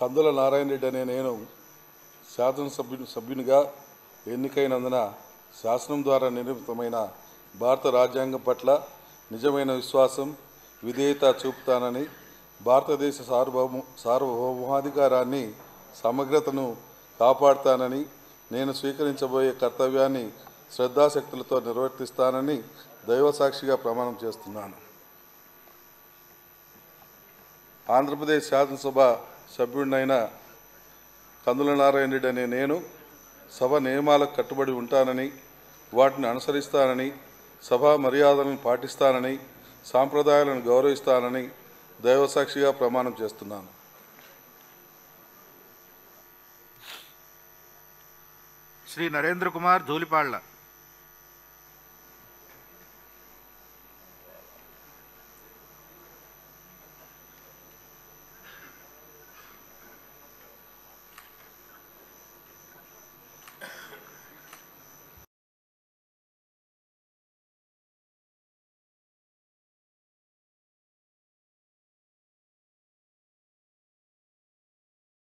కందుల నారాయణ రెడ్డి అనే నేను సభ్యునిగా ఎన్నికైనందున శాసనం ద్వారా నిర్మితమైన భారత రాజ్యాంగం పట్ల నిజమైన విశ్వాసం విధేయత చూపుతానని, భారతదేశ సార్వభౌమాధికారాన్ని సమగ్రతను కాపాడుతానని, నేను స్వీకరించబోయే కర్తవ్యాన్ని శ్రద్ధాశక్తులతో నిర్వర్తిస్తానని దైవసాక్షిగా ప్రమాణం చేస్తున్నాను. ఆంధ్రప్రదేశ్ శాసనసభ సభ్యుడినైన కందుల నారాయణ రెడ్డి అనే నేను సభ నియమాలకు కట్టుబడి ఉంటానని, వాటిని అనుసరిస్తానని, సభా మర్యాదలను పాటిస్తానని, సాంప్రదాయాలను గౌరవిస్తానని దైవసాక్షిగా ప్రమాణం చేస్తున్నాను. శ్రీ నరేంద్ర కుమార్ ధూళిపాళ్ల.